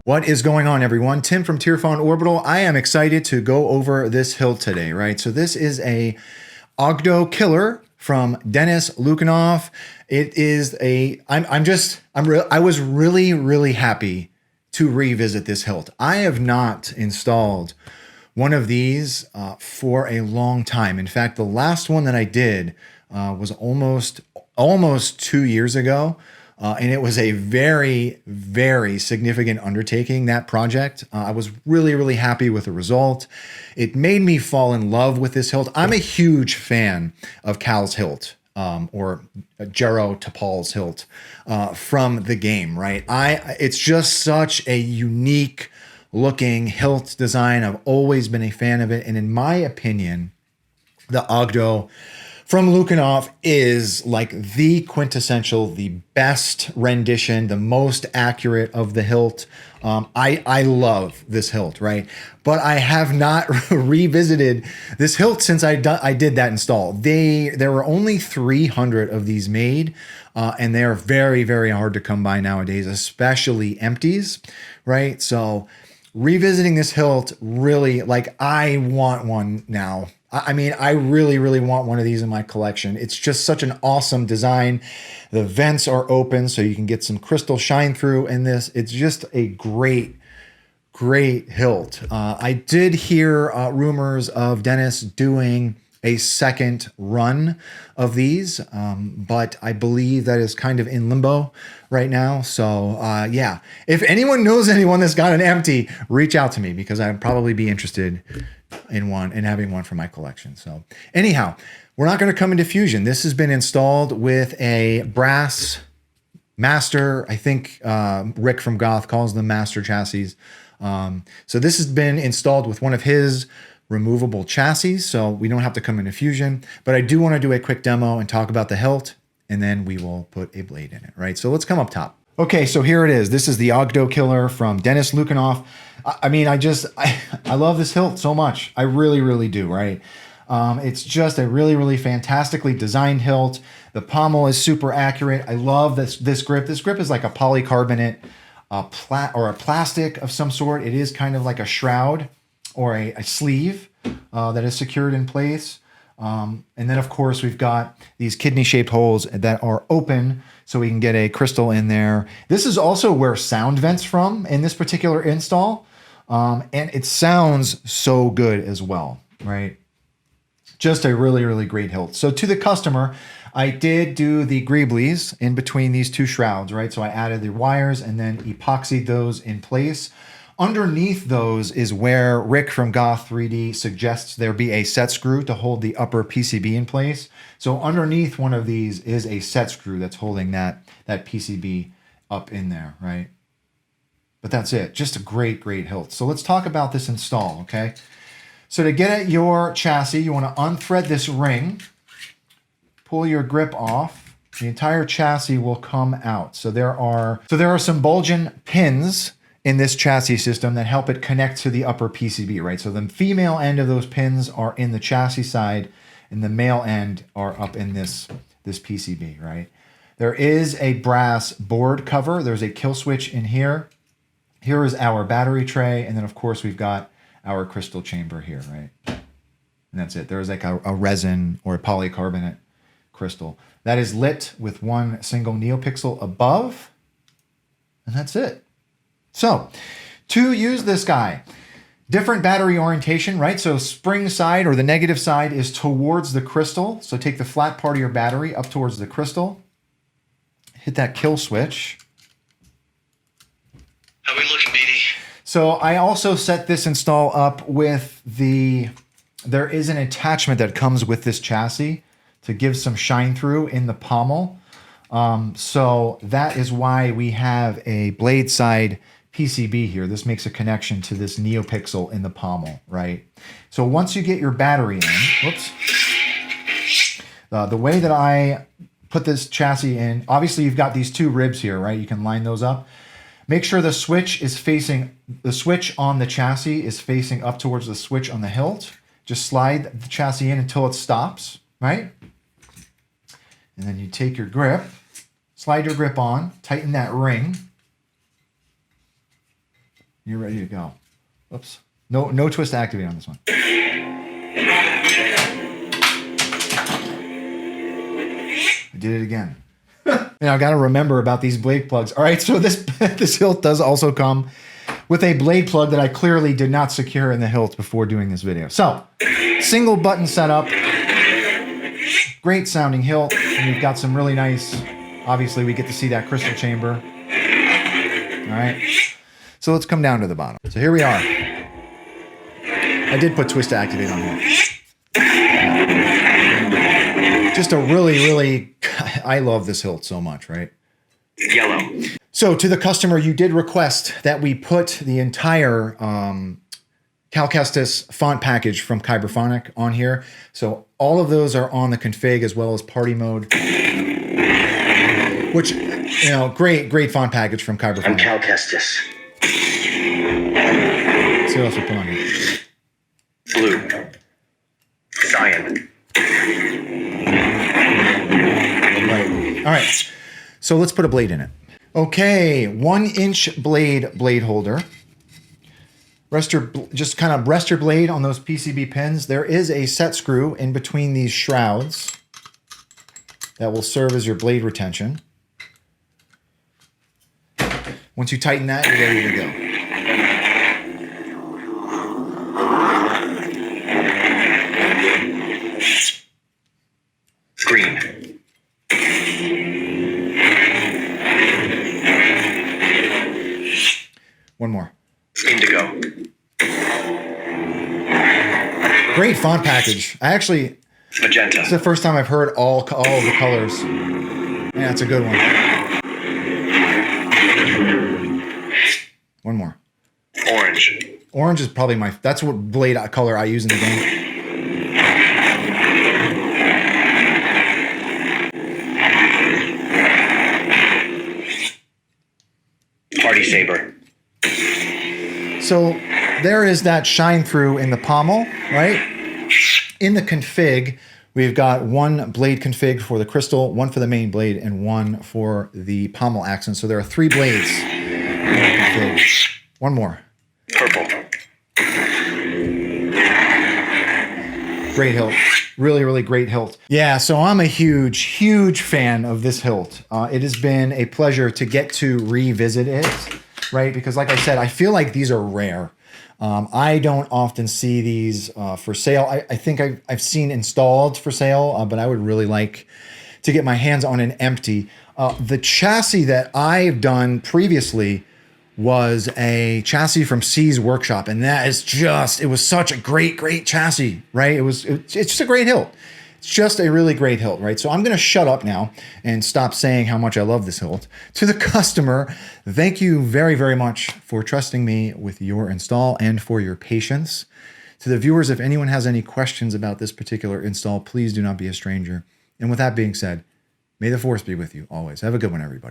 What is going on, everyone? Tim from Tearphone Orbital. I am excited to go over this hilt today, right? So this is a Oggdo killer from Denis Lukyanov. It is a, I was really happy to revisit this hilt. I have not installed one of these for a long time. In fact, the last one that I did was almost 2 years ago. And it was a very significant undertaking, that project. I was really happy with the result. It made me fall in love with this hilt. I'm a huge fan of Cal's hilt, or Jero Topal's hilt from the game, right? It's just such a unique looking hilt design. I've always been a fan of it. And in my opinion, the Oggdo from Lukyanov is like the quintessential, the best rendition, the most accurate of the hilt. I love this hilt, right? But I have not revisited this hilt since I did that install. There were only 300 of these made, and they are very hard to come by nowadays, especially empties, right? So revisiting this hilt, really, like, I want one now. I mean, I really want one of these in my collection. It's just such an awesome design. The vents are open so you can get some crystal shine through in this. It's just a great hilt. I did hear rumors of Dennis doing a second run of these, but I believe that is kind of in limbo right now. So yeah, if anyone knows anyone that's got an empty, reach out to me, because I'd probably be interested in having one for my collection. So anyhow, we're not going to come into fusion. This has been installed with a brass master. I think Rick from Goth calls them master chassis. So this has been installed with one of his removable chassis, so we don't have to come into fusion. But I do want to do a quick demo and talk about the hilt, and then we will put a blade in it, right? So let's come up top. Okay, so here it is. This is the Oggdo killer from Denis Lukyanov. I mean, I love this hilt so much. I really do, right? It's just a really fantastically designed hilt. The pommel is super accurate. I love this grip. This grip is like a polycarbonate or a plastic of some sort. It is kind of like a shroud or a sleeve that is secured in place. And then, of course, we've got these kidney-shaped holes that are open so we can get a crystal in there. This is also where sound vents from in this particular install. And it sounds so good as well, right? Just a really great hilt. So to the customer, I did do the greeblies in between these two shrouds, right? So I added the wires and then epoxied those in place. Underneath those is where Rick from Goth3d suggests there be a set screw to hold the upper PCB in place. So underneath one of these is a set screw that's holding that PCB up in there, right? But that's it. Just a great hilt. So let's talk about this install, okay? So to get at your chassis, you want to unthread this ring, pull your grip off. The entire chassis will come out. So there are some bulging pins in this chassis system that help it connect to the upper PCB, right? So the female end of those pins are in the chassis side, and the male end are up in this PCB, right? There is a brass board cover. There's a kill switch in here. Here is our battery tray, and then of course we've got our crystal chamber here, right? And that's it. There's like a resin or a polycarbonate crystal. That is lit with one single neopixel above, and that's it. So, to use this guy, different battery orientation, right? So spring side, or the negative side, is towards the crystal. So take the flat part of your battery up towards the crystal. Hit that kill switch. How we looking, BD? So I also set this install up with there is an attachment that comes with this chassis to give some shine through in the pommel. So that is why we have a blade side PCB here. This makes a connection to this neopixel in the pommel, right? So once you get your battery in, whoops, the way that I put this chassis in, obviously you've got these two ribs here, right? You can line those up. Make sure the switch on the chassis is facing up towards the switch on the hilt. Just slide the chassis in until it stops, right? And then you take your grip, slide your grip on, tighten that ring, You're ready to go. Oops. No twist to activate on this one. I did it again. Now I got to remember about these blade plugs. All right, so this hilt does also come with a blade plug that I clearly did not secure in the hilt before doing this video. So, single button setup, great sounding hilt, and we've got some really nice, obviously we get to see that crystal chamber. All right, so let's come down to the bottom. So here we are. I did put twist to activate on here. Just a really, I love this hilt so much, right? Yellow. So to the customer, you did request that we put the entire Cal Kestis font package from Kyberphonic on here. So all of those are on the config as well as party mode, which, you know, great font package from Kyberphonic. I'm Cal Kestis. Let's see what else we put on here. Blue. Cyan. Right. All right. So let's put a blade in it. Okay, 1-inch blade holder. Just kind of rest your blade on those PCB pins. There is a set screw in between these shrouds that will serve as your blade retention. Once you tighten that, you're ready to go. Green. One more. Indigo. Great font package. Magenta. It's the first time I've heard all of the colors. Yeah, that's a good one. One more. Orange. Orange is probably that's what blade color I use in the game. Party saber. So there is that shine through in the pommel, right? In the config, we've got one blade config for the crystal, one for the main blade, and one for the pommel accent. So there are 3 blades in the config. One more. Purple. Great hilt. Really great hilt. Yeah, so I'm a huge fan of this hilt. It has been a pleasure to get to revisit it, right? Because like I said, I feel like these are rare. I don't often see these for sale. I think I've seen installed for sale, but I would really like to get my hands on an empty. The chassis that I've done previously was a chassis from C's workshop, and that is it was such a great chassis, right? It's just a great hilt. It's just a really great hilt, right? So I'm going to shut up now and stop saying how much I love this hilt. To the customer, thank you very much for trusting me with your install and for your patience. To the viewers, if anyone has any questions about this particular install, please do not be a stranger. And with that being said, may the force be with you always. Have a good one, everybody.